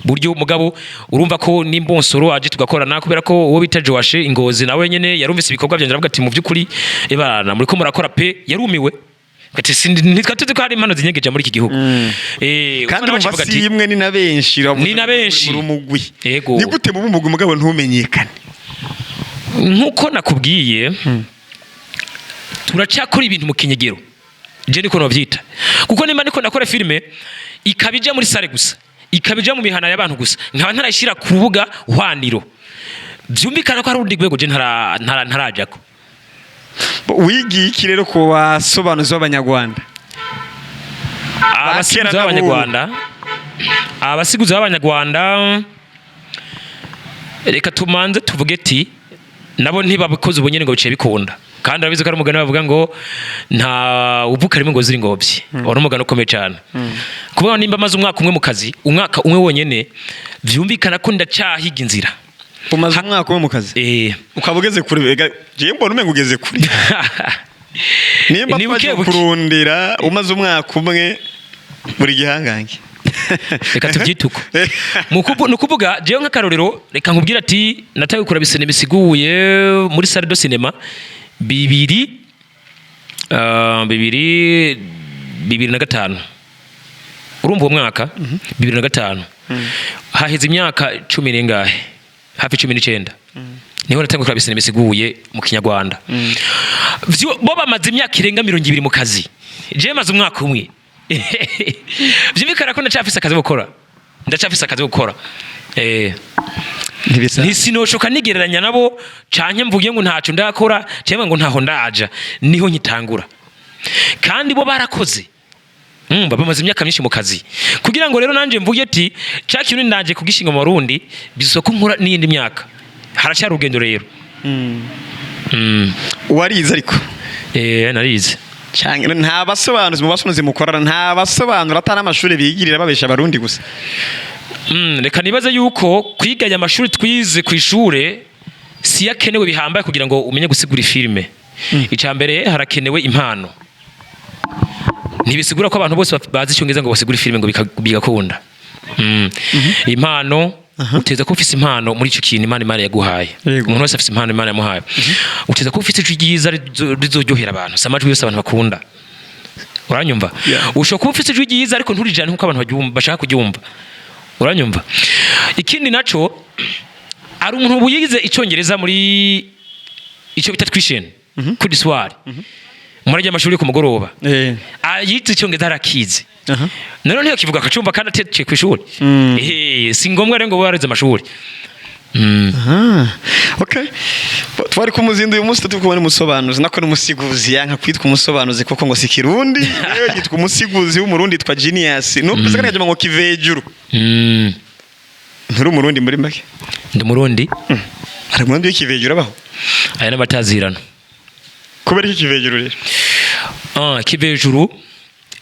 buryo mugabo urumva ko n'imbonsoro aje tugakorana kubera ko uwo bita Joashe Ingozi nawe nyene yarumvise ibikorwa byanje aravuga ati mu byukuri ebana muri ko murakora pe yarumiwe ati nitwatuze ko hari impano zinyegeje muri iki gihugu kandi umva si imwe ni na benshi muri umugwi ni gute mu mugwi mugabo ntumenyekane nkuko nakubwiye turacyakora ibintu mu kinyegero je niko novyita kuko nimba niko nakora filme ikabija muri sare gusa ikabija mu mihana y'abantu gusa nkaba ntarashira ku rubuga hwaniro byumvikana ko ari urundi rwego je ntarajako wigiye iki rero ko basobanuzi b'abanyarwanda abasiguzi b'abanyarwanda reka tumanze tuvuge ati nabo ntibabikoze ubunyene ngo bice bikunda kandi arabizi ko ari umugani bavuga ngo nta uvuka rimwe ngo ziri ngobyi ora umugani ukomeye cyane kuvuga nimba maze umwaka umwe mu kazi umwaka umwe wonyene vyumvikana ko ndacyahiga inzira umaze umwaka umwe mu kazi ukaba ugeze kuri je mbona umenga ugeze kuri nimba twaje kurundira umaze umwaka umwe muri gihangange reka tubyituko nukuvuga jewe nk'akarorero reka nkubwira ati nataye gukora bisene bisiguye muri salle de cinéma bibiri na gatanu urumva uwo mwaka 2005 haheze imyaka 10 n'ingahe hafi 19 niho natangura gukora bisene bisiguye mu kinyarwanda bo bamaze imyaka irenga 20 mu kazi je maze umwaka umwe vyimikana ko ndacafise akazi gukora ntisinushoka nigereranya nabo canke mvuge ngo ntaco ndakora cyangwa ngo ntaho ndaja niho nkitangura kandi bo barakoze bamaze imyaka myinshi mu kazi kugira ngo rero nanje mvuge ati cyakintu ndaje kugishinga mu Burundi bisoko nkora n'indi myaka haracyari urugendo rero warize ariko narize cyangwa nta basobanuzi mu basobanuzi mukorana nta basobanura atari amashuri bigirira babesha abarundi gusa reka nibaze yuko kwiganya amashuri twize ku ishure si yakenewe bihambaye kugira ngo umenye gusigura filime icambere harakenewe impano ntibisigura ko abantu bose bazi icyongereza ngo basigure filime ngo bigakunda impano uteza ko ufise impano muri ico kintu Imana yaguhaye umuntu wese afise impano Imana yamuhaye uteza ko ufise ijwi ryiza rizoryohera abantu samajwi yose abantu bakunda uranyumva ushobora kuba ufise ijwi ryiza ariko nturijane nkuko abantu bashaka kuryumva uranyumva ikindi naco ari umuntu buyigize icyongereza muri ico bita tuition kuri soir muri amashuri ku mugoroba yize icyongereza harakize none niyo kivuga akacumva kandi atece ku ishuri si ngombwa rero ngo bareze amashuri okay twari kumuzinduye umunsi tukubona umusobanuzi nako n'umusiguzi yanka kwitwa umusobanuzi koko ngo si kirundi yewe yitwa umusiguzi w'umurundi twa Genius no pesa kandi ngo kivejuru nturi umurundi muri make ndi umurundi ari umurundi w'ikivejuru abaho aya n'abatazirana kubera iki kivejuru rero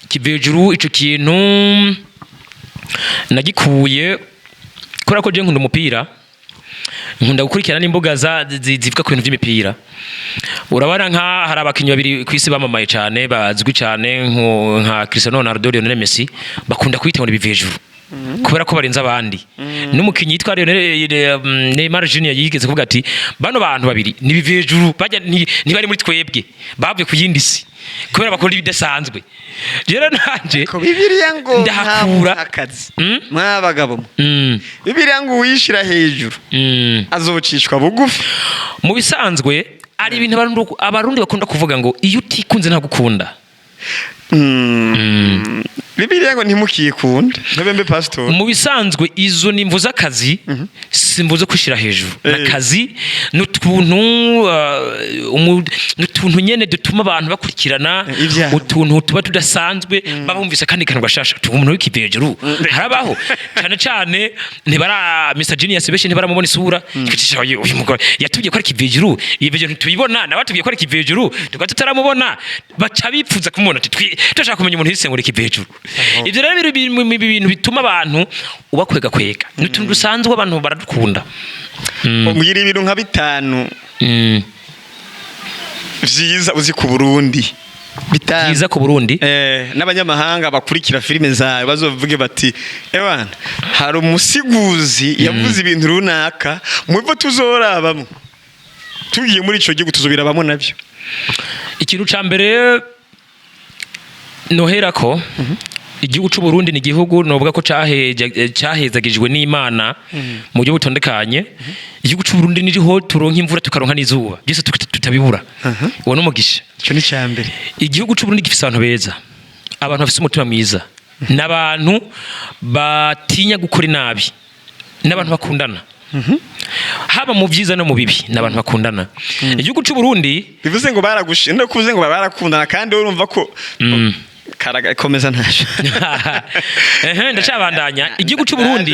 kivejuru ico kintu nagikuye kora ko je nkunda umupira nkunda gukurikirana n'imbuga zivuga ku bintu by'imipira urabara nka hari abakinyi babiri kwisi bamamaye cyane bazwi cyane nka Cristiano Ronaldo Lionel Messi bakunda kwita ngo bivejuru kubera ko barenza abandi n'umukinyi yitwa Neymar Junior yigeze kuvuga ati bano bantu babiri ni bivejuru bajya ntibari muri twebwe bavuye ku yindi si kubera bakora ibidasanzwe rero nanje ko Bibiliya ngo ndahakura akazi mwabagabo Bibiliya ngo uyishira hejuru azocishwa bugufi mu bisanzwe ari ibintu abarundi bakunda kuvuga ngo iyo utikunze ntagukunda Bibiliya ngo ntimukikunda nabembe pastor mu bisanzwe izo nimvu z'akazi simvuze kwishira hejuru nakazi n'utuntu nyene dutuma abantu bakurikirana utuntu tuba tudasanzwe babumvise kandi kantu gashasha umuntu w'ikivejuru harabaho cyane cyane ntibara Mr Genius beshi ntibaramubona isura uyu mugore yatubwiye ko ari kivejuru ibyo ntitubibona nabatubwiye ko ari kivejuru tukaba tutaramubona baca bipfuza kumubona ati turashaka kumenya umuntu hise ngo ari kivejuru Ivyo rero biri mu bintu bituma abantu ubakwega kwega n'utuntu dusanzwe abantu baradukunda. Mugira ibintu nka bitanu vyiza uzi ku Burundi. Byiza ku Burundi n'abanyamahanga bakurikira filime zawe bazovuge bati ewana hari umusiguzi yavuze ibintu runaka mwivo tuzorabamo tugiye muri ico gihugu tuzobirabamo navyo. Ikintu ca mbere noherako igihugu c'u Burundi ni igihugu novuga ko cahezagijwe n'Imana mu buryo butondekanye. Igihugu c'u Burundi niho turonka imvura tukaronka n'izuba byose tutabibura. Uwo n'umugisha. Ico ni ca mbere. Igihugu c'u Burundi gifise abantu beza, abantu bafise umutima mwiza, n'abantu batinya gukora inabi, n'abantu bakundana. Haba mu byiza no mu bibi n'abantu bakundana. Igihugu c'u Burundi bivuze ngo baragushinda kuvuze ngo barakundana kandi urumva ko komeza ntasho. Ndacabandanya. Igihugu c'u Burundi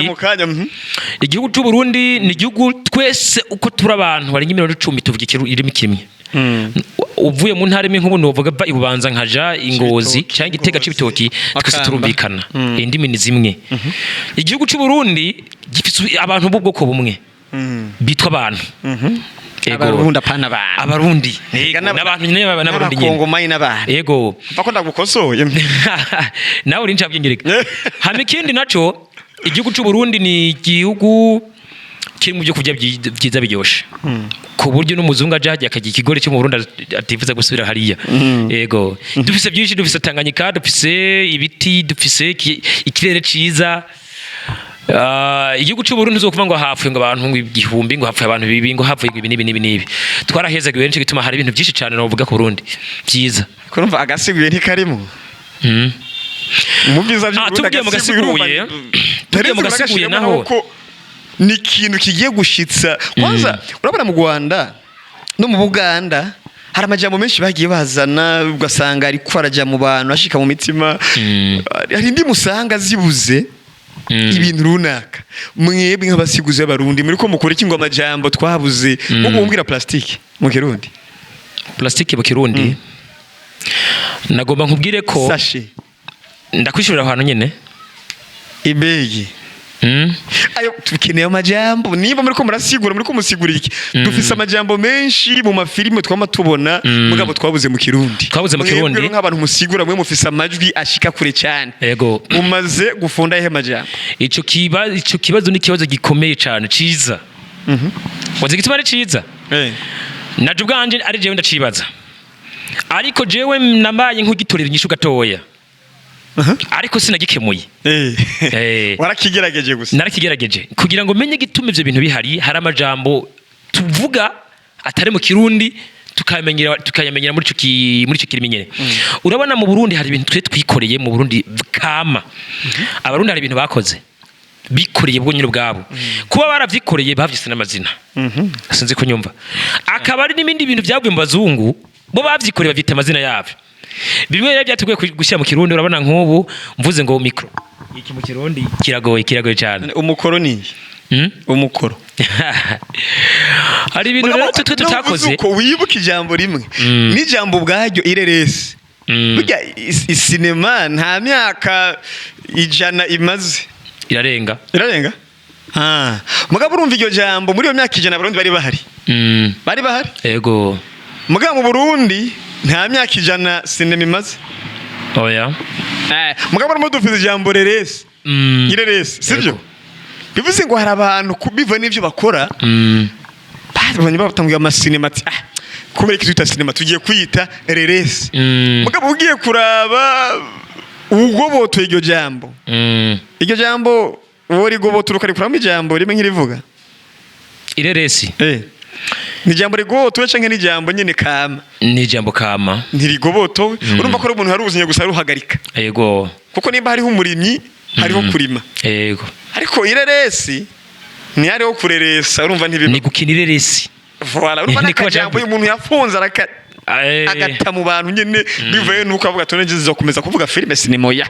igihugu c'u Burundi ni igihugu twese uko turi abantu bari 10 tuvuga irimi kimwe. Uvuye mu ntara imwe nk'ubu novuga ba ibubanza nkaja Ingozi cyangwa Igitega c'ibitoki twese turumvikana indimi ni zimwe. Igihugu c'u Burundi gifite abantu b'ubwoko bumwe bitwa abantu. Abarundi apana abantu. Abarundi n'abantu nyine n'abarundi nyine. Abakongomani n'abantu. Yego. Bako ndagukosoye. Nawe uri ncabwingirika. Hama ikindi naco igihugu c'u Burundi ni igihugu kiri mu byo kurya byiza biryoshe. Ku buryo n'umuzungu aje hajya akagira ikigori cyo mu Burundi atifuza gusubira hariya. Yego. Dufise byinshi, dufise Tanganyika, dufise ibiti, dufise ikirere ciza. Igihugu c'u Burundi uzokuva ngo hapfuye ngo abantu igihumbi ngo hapfuye abantu bibi ngo hapfuye ibi nibi twarahezagiwe benshi gituma hari ibintu byinshi cyane novuga ku Burundi byiza. Kurumva agasiguye ntikarimo. Mu byiza by'Uburundi tugiye mu gasiguye naho ni ikintu kigiye gushitsa. Kwanza urabona mu Rwanda no mu Buganda hari amajambo menshi bagiye bazana ugasanga ari ko araja mu bantu ashika mu mitima. Hari indi musanga zibuze ibintu runaka. Mwebwe nk'abasiguzi y'Abarundi muri ko mukora iki ngo amajambo twabuze ngo kumbwira plastique mu Kirundi. Plastique mu Kirundi nagomba nkubwire ko sachet ndakwishurira ahantu nyene ibegi. Ayo tukeneye amajambo niba muri ko murasigura muri ko musigura iki. Dufise amajambo menshi mu mafilime twama tubona mugabo twabuze mu Kirundi. Twabuze mu Kirundi nk'abantu musigura mwe mufise amajwi ashika kure cyane. Yego. Umaze gufunda ihe majambo. Ico kibazo ni kibazo gikomeye cyane ciza. Wazi gituma ari ciza? Naje ubwanje ari jewe ndacibaza. Ariko jewe nambaye nk'ugitorera inyishu gatoya. Ariko sinagikemuye. Warakigerageje gusa. Narakigerageje kugira ngo menye gitume ivyo bintu bihari. Hari amajambo tuvuga atari mu Kirundi tukayamenyera muri ico kirimi nyene. Urabona mu Burundi hari ibintu twe twikoreye mu Burundi kama. Abarundi hari ibintu bakoze bikoreye bwo nyine bwabo. Kuba baravyikoreye bavyise n'amazina. Sinzi ko nyumva. Akaba ari n'ibindi bintu byavuye mu bazungu bo bavyikoreye bavyita amazina yabo. Bimwe rero byatuguye gushyira mu Kirundi. Urabona nk'ubu mvuze ngo micro iki mu Kirundi kiragoye cyane. Umukoroni umukoro hari ibintu rero tutakoze uko wibuka ijambo rimwe n'ijambo ubwaryo ireresi. Burya isinema nta myaka 100 imaze. Irarenga mugabo urumva iryo jambo muri iyo myaka 100 Abarundi bari bahari. Yego. Mugabo mu Burundi nta myaka 100 sinema imaze. Oya. Mugabo urimo dufite ijambo reresi. Ireresi sibyo? Bivuze ngo hari abantu kubiva n'ivyo bakora. Bazanye batangiye amasinema ati kubera iki twita sinema tugiye kwita reresi. Mugabo ugiye kuraba ugoboto iryo jambo. Iryo jambo wori goboto rukari kuramo ijambo rimwe nkirivuga. Ireresi. Ni jambo rigoboto canke ni jambo nyene kama. Ni jambo kama. Ntirigoboto urumva ko ari umuntu haruzinye gusa ruhagarika. Yego. Kuko nimba hariho umurimyi hariho kurima. Yego. Ariko ireresi ni hariho kureresa urumva ntibimwe. Ni gukina ireresi. Voilà urumva nakajambo umuntu yafunze agata mu bantu nyene bivuye nuko avuga tonegeze zokomeza kuvuga filime sinema ya.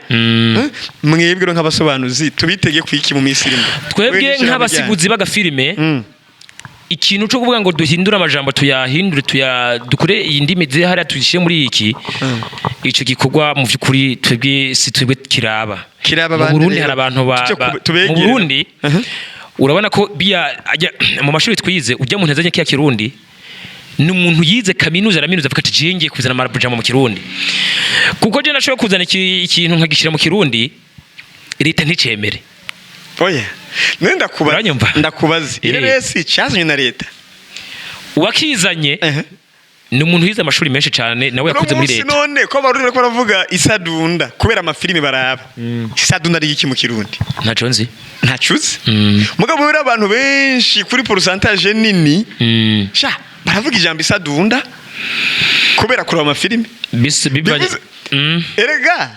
Mwebwe nk'abasobanuzi tubitege kwiki mu misiri mbo. Twebwe nk'abasiguzi baga filime ikintu cyo kuvuga ngo duhindura amajambo tuyahindure dukure indimi zihari tuyishe muri iki ico gikorwa mu vyukuri twebwe si twebwe kiraba mu Burundi hari abantu mu Burundi urabona ko mu mashuri twize ujya mu ntazanye kiya Kirundi ni umuntu yize kaminuza avuga ati je ngiye kuzana marabujama mu Kirundi kuko je nashoboye kuzana ikintu nkagishira mu Kirundi leta nticemere oya ndakubaza ireresi cyazanye na leta wakizanye ni umuntu yize amashuri menshi cyane nawe yakuze muri leta none ko barundi ko baravuga isadunda kubera amafilime baraba isadunda ari iki mu Kirundi ntaco nzi mugabo rero abantu benshi kuri pourcentage nini sha baravuga ijambo isadunda kubera kuraba amafilime erega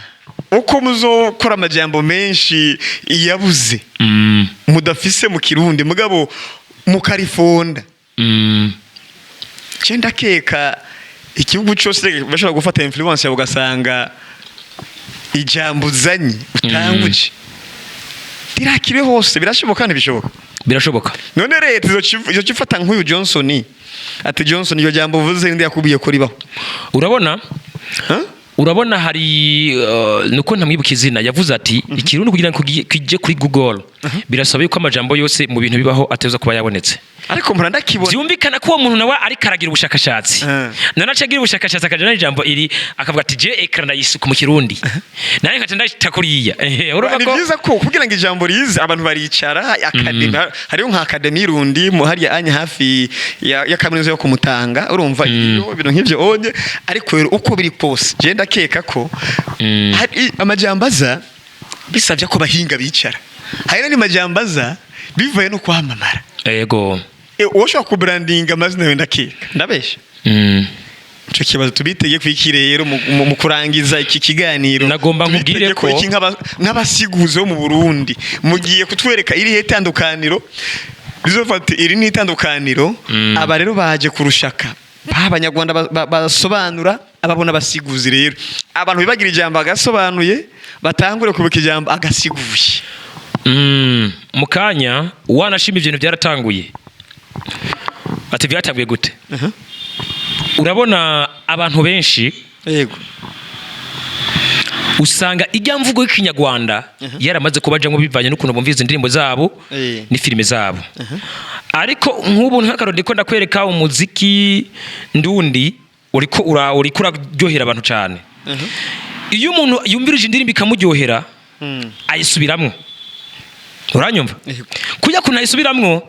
uko muzokora amajambo menshi yabuze mudafise mu Kirundi mugabo mukarifonda cyenda keka ikihugu cyose bashobora gufata influence yawe ugasanga ijambo zanye utanguje tirakire hose birashoboka birashoboka none leta izo cifata nk'uyu Johnson ati Johnson iyo jambo uvuze ndi yakubiye ko ribaho urabona hari nuko ntamwibuka izina yavuze ati Ikirundi kugira ngo kije kuri Google birasaba yuko amajambo yose mu bintu bibaho ateza kuba yabonetse ariko mpora ndakibona byumvikana ko uwo muntu nawe ari karagira ubushakashatsi nanacagira ubushakashatsi akajana ijambo iri akavuga ati je ekran ndayisuka mu Kirundi naye nkaca ndatakuriya urumva ko ni byiza ko kugira ngo ijambo rize abantu baricara academy hariyo nka academy rundi mu hari anya hafi ya kaminuza yo kumutanga urumva ibintu nk'ivyo onye ariko uko biri pose je ndakeka ko hari amajambaza bisavye ko bahinga bicara hari ni majambaza bivaye no kwamamara yego ushaka kubrandinga amazina wenda keka ndabesha cyo kibazo tubitege kwiki rero mu kurangiza iki kiganiro nagomba nkubwire ko iki nk'abasiguze bo mu Burundi mugiye kutwereka iri hetandukaniro bizofata iri ni itandukaniro aba rero baje kurushaka abanyarwanda basobanura ababona basiguze rero abantu bibagira ijambo agasobanuye batangure kubuka ijambo agasiguye mukanya wanashima ibintu byaratanguye ati byaratanguye gute urabona abantu benshi yego usanga ijya mvugo y'ikinyarwanda yaramaze kubajamo bivanye n'ukuntu bumviza indirimbo zabo ni filime zabo ariko nk'ubu nk'akarodi ko ndakwereka umuziki ndundi uriko uraryohera abantu cyane iyo umuntu yumvirije indirimbo ikamuryohera ayisubiramwo uranyumva kujya kunayisubiramwo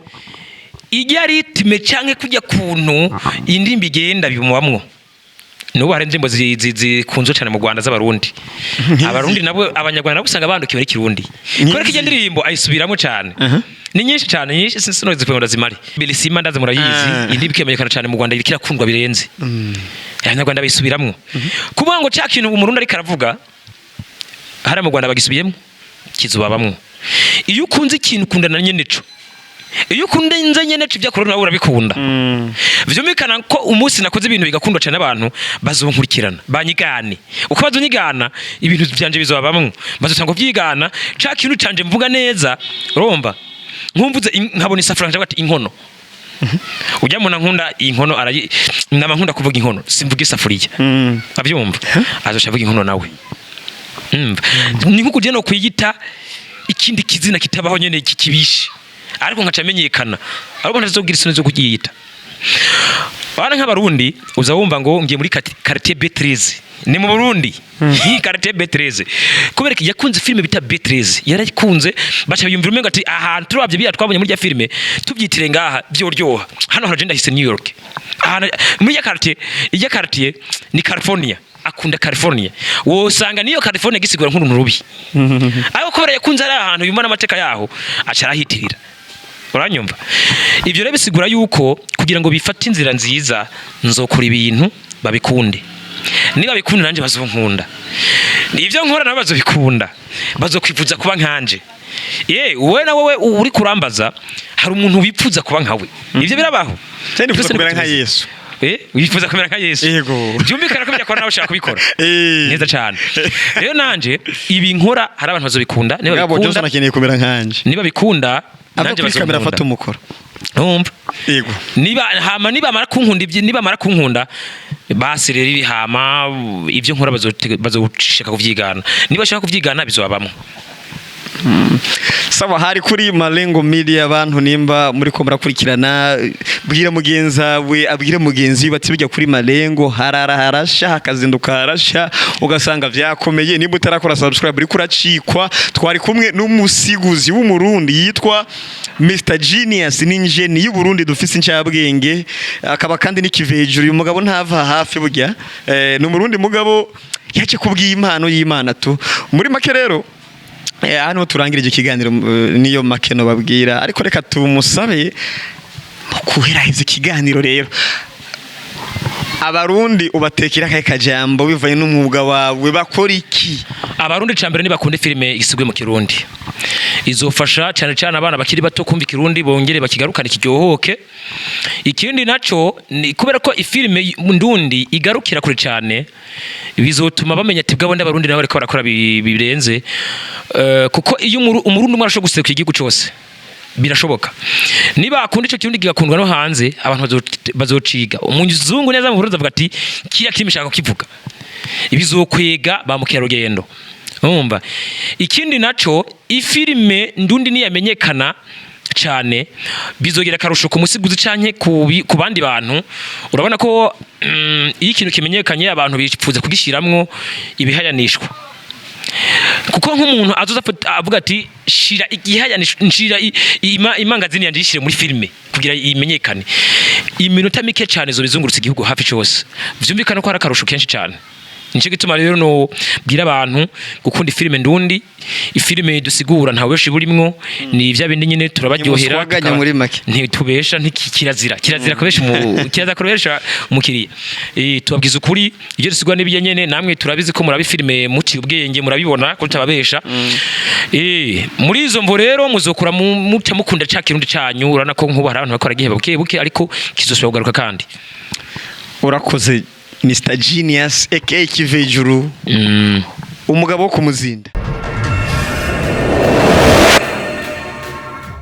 ijya ritme canke kujya kuntu indirimbo igenda bimubamwo nubu hari indirimbo zikunzwe cyane mu Rwanda z'abarundi abarundi nabo abanyarwanda nabo usanga bandukiwe n'Ikirundi kubera ko iyo ndirimbo ayisubiramwo cyane ni nyinshi cyane nyinshi sinzi kwenda zimari bilisima ndaze murayizi indirimbo ikamenyekana cyane mu Rwanda irikira kundwa birenze abanyarwanda bayisubiramwo kuvuga ngo cya kintu umurundi ari karavuga hari mu Rwanda bagisubiyemo kizubabamwo iyo ukunze ikintu ukundana nyeneco iyo ukunda inzanye neco byakorona nawe urabikunda vyumvikana ko umunsi nakoze ibintu bigakundwa cyane abantu bazonkurikirana banyigane uko bazonyigana ibintu byanje bizobabamwe bazosanga byigana ca kintu canje mvuga neza uromba nkumvuze nkabona isafura nje ati inkono ujya muna nkunda inkono nama nkunda kuvuga inkono simvuga isafuriya abyumva azoshavuga inkono nawe ni nkuko ugenda kwiyita ikindi kizina kitabaho nyene kikibishe ariko nkacamenyekana ariko ntazobwira isoni zo kugiyita bana nk'abarundi uza wumva ngo ngiye muri quartier B13 ni mu Burundi quartier B13 kubera ko yakunze filme bita B13 yarakunze bacha yumvira umenga ati ahantu turabye biya twabonye muri ya filme tubyitire ngaha byoryoha hano haragenda hise New York aha muri ya quartier ni California akunda California wosanga niyo California gisigura nk'uruntu rubi ayo kubera yakunze ari ahantu yumana amateka yaho acarahitirira uranyumva ivyo rero bisigura yuko kugira ngo bifate inzira nziza nzokora ibintu babikunde niba bikunda nanje bazonkunda ivyo nkora nabo bazobikunda bazokwifuza kuba nkanje wowe na wowe uri kurambaza hari umuntu wipfuza kuba nkawe ivyo birabaho cyane bifuza kumera nka Yesu wifuza kumera nka Yesu yego byumvikana ko byakora nawe ushaka kubikora neza cyane rero nanje ibi nkora hari abantu bazobikunda niba bikunda nakeneye kumera nkanje niba bikunda nanje bazokunda afata umukoro umva yego niba mara kunkunda basi rero ibihama ivyo nkora bazoshaka kuvyigana niba bashaka kuvyigana bizobabamwe. Sawa, hari kuri Malengo Media abantu nimba muri ko murakurikirana, bwira mugenza we abwire mugenzi bati bijya kuri Malengo harasha hakazinduka harasha ugasanga vyakomeye. Nimba utarakora subscribe uri kuracikwa. Twari kumwe n'umusiguzi w'umurundi yitwa Mr Genius, n'injeni y'Uburundi dufise incabwenge, akaba kandi n'ikivejuru. Uyu mugabo ntava hafi burya n'umurundi mugabo yaje kubwiye impano y'Imana tu. Muri make rero hano turangirije ikiganiro niyo makeno babwira, ariko reka tumusabe kuheraheza ikiganiro rero. Abarundi ubatekera kaye kajambo bivaye n'umwuga wawe bakora iki? Abarundi cambere ni bakunde filime isigwe mu Kirundi, izofasha cyane cyane abana bakiri bato kumva Kirundi bongere bakigarukana ikiryohoke. Ikindi naco ni kubera ko ifilime ndundi igarukira kure cyane, bizotuma bamenya ati bwabo n'abarundi nabo bariko barakora birenze, kuko iyo umurundi umwe arashobora guseruka igihugu cyose birashoboka. Niba akunda ico Kirundi gikundwa no hanze, abantu bazociga. Umuzungu neza mu Burundi avuga ati kiya kimishaka kivuga, ibizokwega ba mukerarugendo. Umva, ikindi naco ifilime ndundi niyamenyekana cyane bizogera karusho ku musiguzi canke ku bandi bantu. Urabona ko iyo ikintu kimenyekanye abantu bipfuza kugishiramwo ibihayanishwa, kuko nk'umuntu azoza avuga ati shira igihayanishira imangazini yanje yishire muri filime kugira imenyekane, iminota mike cyane zo bizungurutse igihugu hafi cyose. Vyumvikana ko hari akarusho kenshi cyane. Nico gituma rero no bwira abantu gukunda ifilime ndundi, ifilime dusigura nta weshi burimwo, ni ivya bindi nyine turabaryohera ntitubesha ntikirazira kubesha kirazira kubesha umukiriya. Tubabwiza ukuri ibyo dusigura n'ibyo nyene, namwe turabizi ko murabi filime muti ubwenge murabibona ko tutababesha. Muri izo mvo rero muzokura muca mukunda ca Kirundi canyu, urana ko nkuba hari abantu bakora giheba buke ariko kizosubira kugaruka kandi. Urakoze Mr Genius aka Kivejuru, umugabo wo kumuzinda.